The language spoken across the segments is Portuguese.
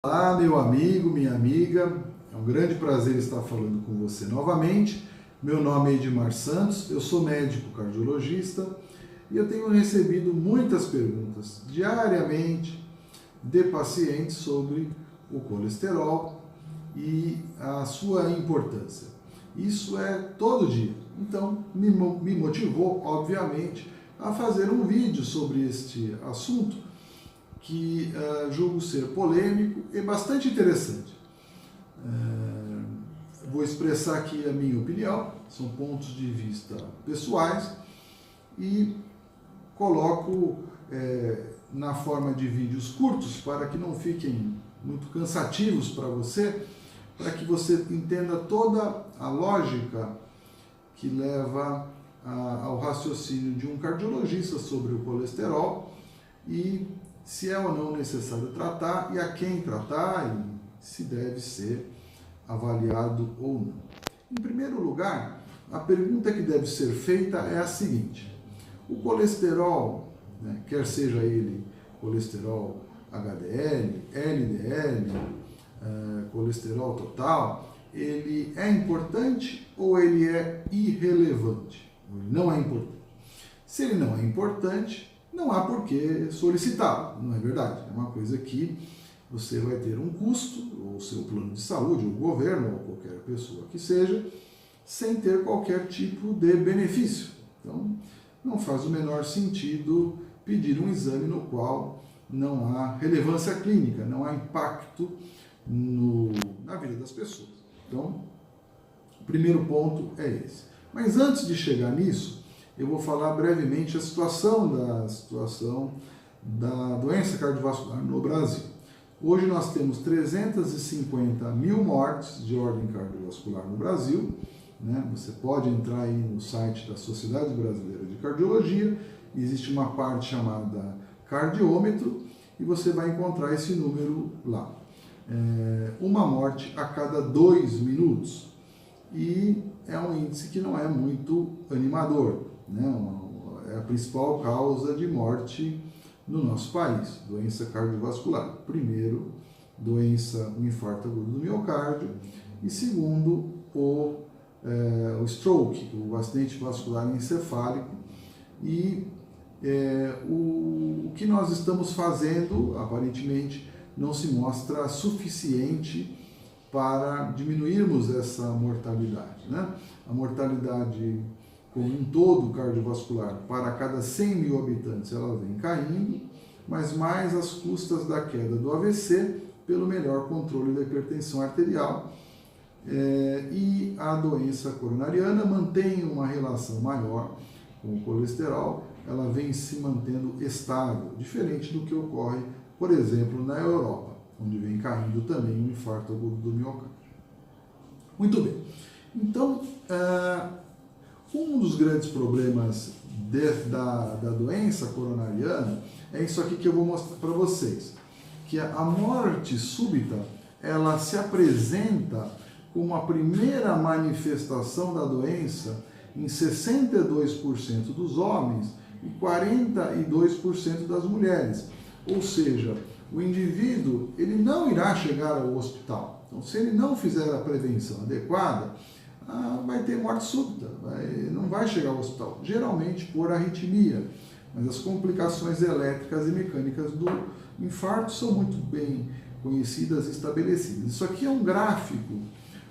Olá, meu amigo, minha amiga, é um grande prazer estar falando com você novamente. Meu nome é Edmar Santos, eu sou médico cardiologista e eu tenho recebido muitas perguntas diariamente de pacientes sobre o colesterol e a sua importância. Isso é todo dia, então me motivou, obviamente, a fazer um vídeo sobre este assunto que julgo ser polêmico e bastante interessante. Vou expressar aqui a minha opinião, são pontos de vista pessoais e coloco na forma de vídeos curtos para que não fiquem muito cansativos para você, para que você entenda toda a lógica que leva ao raciocínio de um cardiologista sobre o colesterol e se é ou não necessário tratar e a quem tratar e se deve ser avaliado ou não. Em primeiro lugar, a pergunta que deve ser feita é a seguinte: o colesterol, quer seja ele colesterol HDL, LDL, colesterol total, ele é importante ou ele é irrelevante? Ele não é importante. Se ele não é importante, não há por que solicitá-lo, não é verdade? É uma coisa que você vai ter um custo, ou seu plano de saúde, ou o governo, ou qualquer pessoa que seja, sem ter qualquer tipo de benefício. Então, não faz o menor sentido pedir um exame no qual não há relevância clínica, não há impacto na vida das pessoas. Então, o primeiro ponto é esse. Mas antes de chegar nisso, eu vou falar brevemente a situação da doença cardiovascular no Brasil. Hoje nós temos 350 mil mortes de ordem cardiovascular no Brasil. Você pode entrar aí no site da Sociedade Brasileira de Cardiologia, existe uma parte chamada cardiômetro e você vai encontrar esse número lá. Uma morte a cada 2 minutos. E é um índice que não é muito animador. É a principal causa de morte no nosso país, doença cardiovascular. Primeiro, o infarto agudo do miocárdio e segundo, o stroke, o acidente vascular encefálico. E o que nós estamos fazendo, aparentemente, não se mostra suficiente para diminuirmos essa mortalidade. A mortalidade como um todo cardiovascular, para cada 100 mil habitantes, ela vem caindo, mas mais às custas da queda do AVC, pelo melhor controle da hipertensão arterial. E a doença coronariana mantém uma relação maior com o colesterol, ela vem se mantendo estável, diferente do que ocorre, por exemplo, na Europa, onde vem caindo também o infarto agudo do miocárdio. Muito bem. Então, um dos grandes problemas da doença coronariana é isso aqui que eu vou mostrar para vocês, que a morte súbita, ela se apresenta como a primeira manifestação da doença em 62% dos homens e 42% das mulheres. Ou seja, o indivíduo ele não irá chegar ao hospital. Então, se ele não fizer a prevenção adequada, vai ter morte súbita, não vai chegar ao hospital, geralmente por arritmia, mas as complicações elétricas e mecânicas do infarto são muito bem conhecidas e estabelecidas. Isso aqui é um gráfico,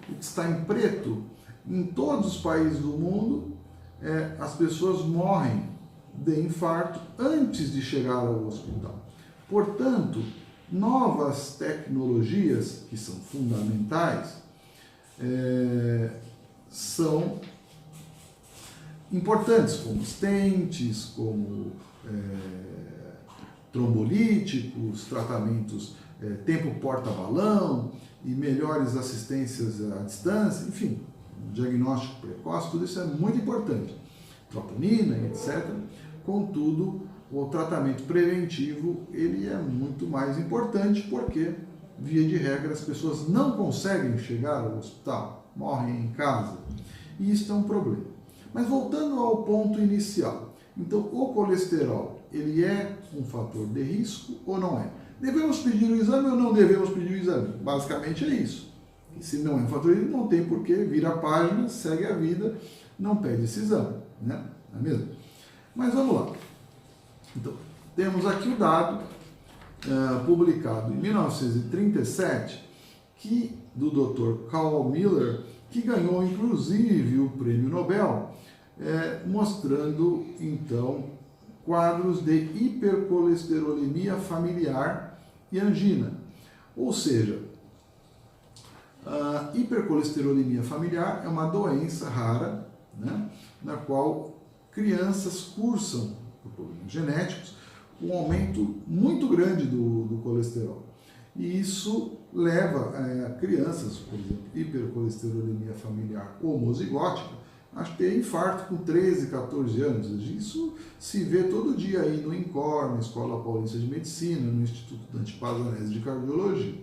o que está em preto, em todos os países do mundo, as pessoas morrem de infarto antes de chegar ao hospital. Portanto, novas tecnologias, que são fundamentais, são importantes, como stents, como trombolíticos, tratamentos tempo porta-balão e melhores assistências à distância, enfim, diagnóstico precoce, tudo isso é muito importante, troponina, etc. Contudo, o tratamento preventivo ele é muito mais importante porque, via de regra, as pessoas não conseguem chegar ao hospital, morrem em casa, e isso é um problema. Mas voltando ao ponto inicial, então o colesterol, ele é um fator de risco ou não é? Devemos pedir o exame ou não devemos pedir o exame? Basicamente é isso. E se não é um fator de risco, não tem por que vira a página, segue a vida, não pede esse exame, né? Não é mesmo? Mas vamos lá. Então, temos aqui o dado publicado em 1937, do Dr. Carl Miller, que ganhou inclusive o Prêmio Nobel, mostrando então quadros de hipercolesterolemia familiar e angina. Ou seja, a hipercolesterolemia familiar é uma doença rara, né, na qual crianças cursam, por problemas genéticos, um aumento muito grande do colesterol. E isso leva a crianças, por exemplo, hipercolesterolemia familiar homozigótica, a ter infarto com 13, 14 anos. Isso se vê todo dia aí no INCOR, na Escola Paulista de Medicina, no Instituto Dante Pazanese de Cardiologia.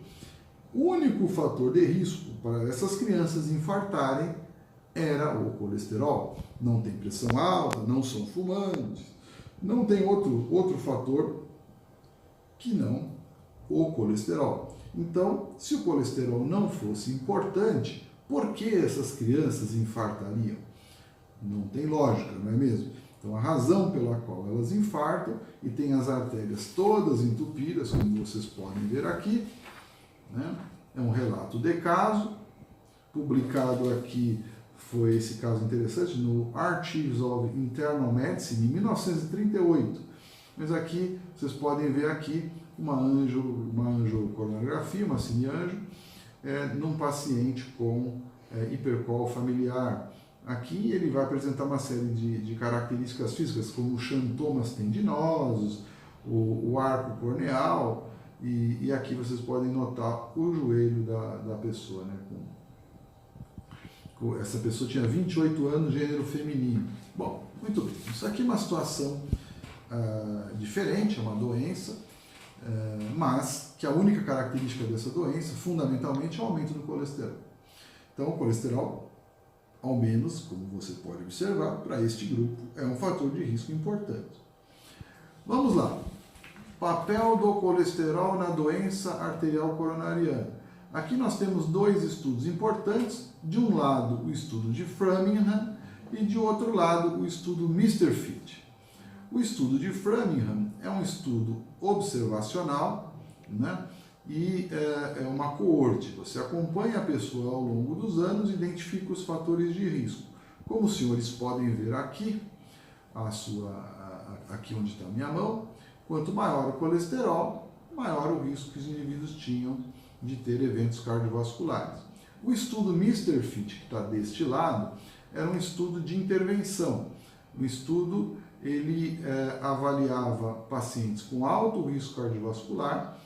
O único fator de risco para essas crianças infartarem era o colesterol. Não tem pressão alta, não são fumantes, não tem outro fator que não o colesterol. Então, se o colesterol não fosse importante, por que essas crianças infartariam? Não tem lógica, não é mesmo? Então, a razão pela qual elas infartam, e tem as artérias todas entupidas, como vocês podem ver aqui, né? É um relato de caso, publicado aqui, foi esse caso interessante, no Archives of Internal Medicine, em 1938. Mas aqui, vocês podem ver aqui, uma angiocoronariografia, uma cineangio, num paciente com hipercol familiar. Aqui ele vai apresentar uma série de características físicas, como xantomas tendinosos, o arco corneal, e aqui vocês podem notar o joelho da pessoa, né? Essa pessoa tinha 28 anos, gênero feminino. Bom, muito bem. Isso aqui é uma situação diferente, é uma doença, mas que a única característica dessa doença, fundamentalmente, é o aumento do colesterol. Então, o colesterol, ao menos, como você pode observar, para este grupo, é um fator de risco importante. Vamos lá. Papel do colesterol na doença arterial coronariana. Aqui nós temos dois estudos importantes. De um lado, o estudo de Framingham e de outro lado, o estudo Mr. Fit. O estudo de Framingham é um estudo observacional, né? E é uma coorte. Você acompanha a pessoa ao longo dos anos e identifica os fatores de risco. Como os senhores podem ver aqui, aqui onde está a minha mão, quanto maior o colesterol, maior o risco que os indivíduos tinham de ter eventos cardiovasculares. O estudo Mr. Fit, que está deste lado, era um estudo de intervenção. O estudo ele avaliava pacientes com alto risco cardiovascular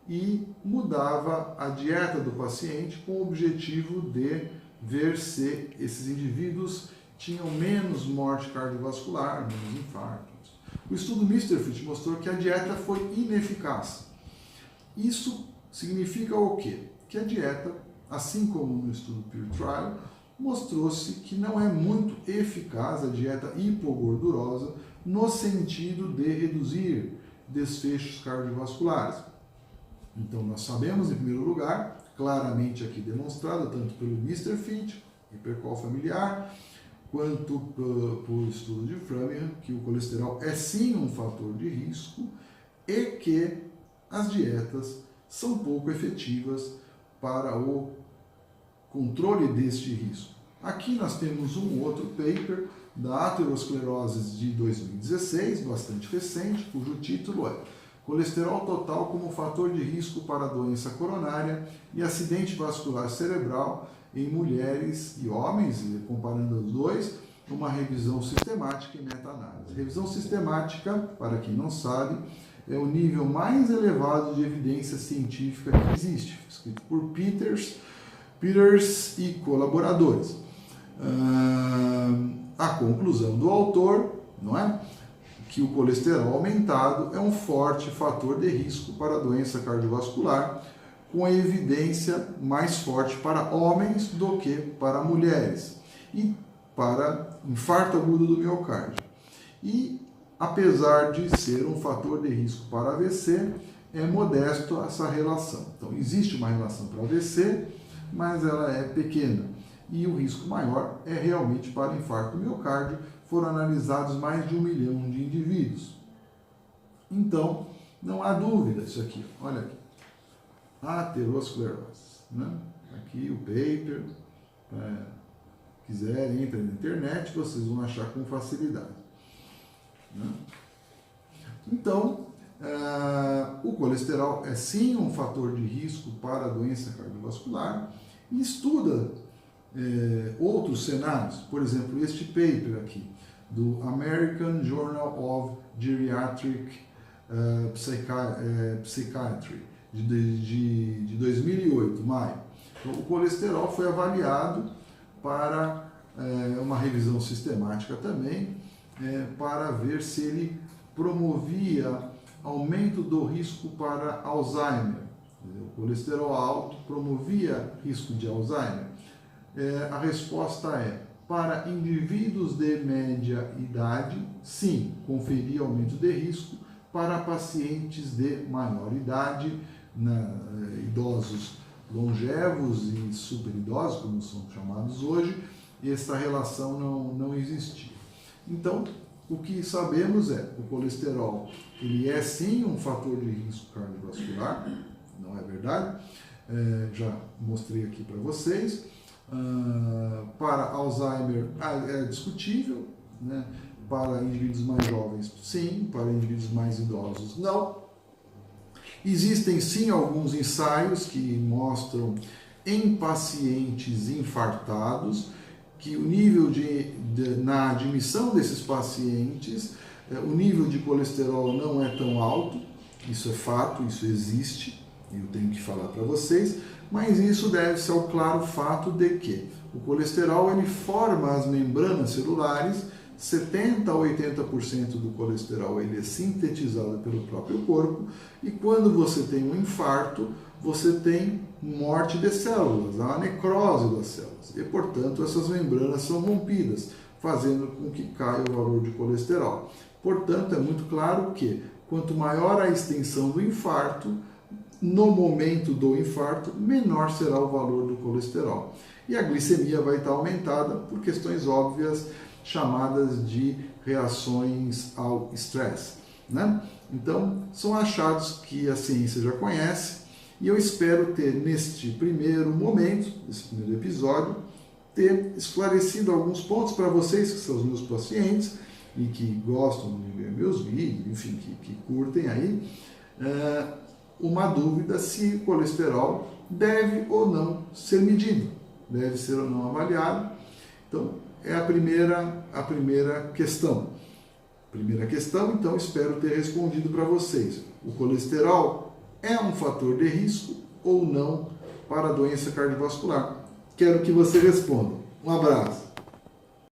e mudava a dieta do paciente com o objetivo de ver se esses indivíduos tinham menos morte cardiovascular, menos infartos. O estudo Mr. Fit mostrou que a dieta foi ineficaz. Isso significa o quê? Que a dieta, assim como no estudo Peer Trial, mostrou-se que não é muito eficaz a dieta hipogordurosa no sentido de reduzir desfechos cardiovasculares. Então, nós sabemos, em primeiro lugar, claramente aqui demonstrado, tanto pelo Mr. Fit, hipercol familiar, quanto por estudo de Framingham, que o colesterol é sim um fator de risco e que as dietas são pouco efetivas para o controle deste risco. Aqui nós temos um outro paper da aterosclerose de 2016, bastante recente, cujo título é Colesterol total como fator de risco para a doença coronária e acidente vascular cerebral em mulheres e homens, e comparando os dois, uma revisão sistemática e meta-análise. Revisão sistemática, para quem não sabe, é o nível mais elevado de evidência científica que existe, escrito por Peters e colaboradores. A conclusão do autor, não é? Que o colesterol aumentado é um forte fator de risco para a doença cardiovascular, com a evidência mais forte para homens do que para mulheres, e para infarto agudo do miocárdio. E, apesar de ser um fator de risco para AVC, é modesto essa relação. Então, existe uma relação para AVC, mas ela é pequena. E o risco maior é realmente para infarto do miocárdio. Foram analisados mais de 1 milhão de indivíduos. Então, não há dúvida isso aqui. Olha aqui. Aterosclerose. Né? Aqui o paper. Quiserem, entrem na internet, vocês vão achar com facilidade. Né? Então, o colesterol é sim um fator de risco para a doença cardiovascular e estuda outros cenários. Por exemplo, este paper aqui, do American Journal of Geriatric Psychiatry, de 2008, maio. Então, o colesterol foi avaliado para uma revisão sistemática também, para ver se ele promovia aumento do risco para Alzheimer. O colesterol alto promovia risco de Alzheimer? A resposta é, para indivíduos de média idade, sim, conferia aumento de risco. Para pacientes de maior idade, idosos longevos e superidosos, como são chamados hoje, essa relação não existia. Então, o que sabemos é que o colesterol ele é sim um fator de risco cardiovascular, não é verdade? Já mostrei aqui para vocês. Para Alzheimer é discutível, né? Para indivíduos mais jovens, sim. Para indivíduos mais idosos, não. Existem sim alguns ensaios que mostram em pacientes infartados que o nível na admissão desses pacientes, o nível de colesterol não é tão alto. Isso é fato, isso existe, eu tenho que falar para vocês, mas isso deve-se ao claro fato de que o colesterol ele forma as membranas celulares. 70% a 80% do colesterol ele é sintetizado pelo próprio corpo, e quando você tem um infarto, você tem morte de células, a necrose das células, e portanto essas membranas são rompidas, fazendo com que caia o valor de colesterol. Portanto, é muito claro que quanto maior a extensão do infarto, no momento do infarto, menor será o valor do colesterol. E a glicemia vai estar aumentada por questões óbvias, chamadas de reações ao estresse, né? Então, são achados que a ciência já conhece, e eu espero ter, neste primeiro momento, nesse primeiro episódio, ter esclarecido alguns pontos para vocês, que são os meus pacientes, e que gostam de ver meus vídeos, enfim, que curtem aí, uma dúvida se o colesterol deve ou não ser medido, deve ser ou não avaliado. Então, é a primeira questão. Então, espero ter respondido para vocês. O colesterol é um fator de risco ou não para a doença cardiovascular? Quero que você responda. Um abraço.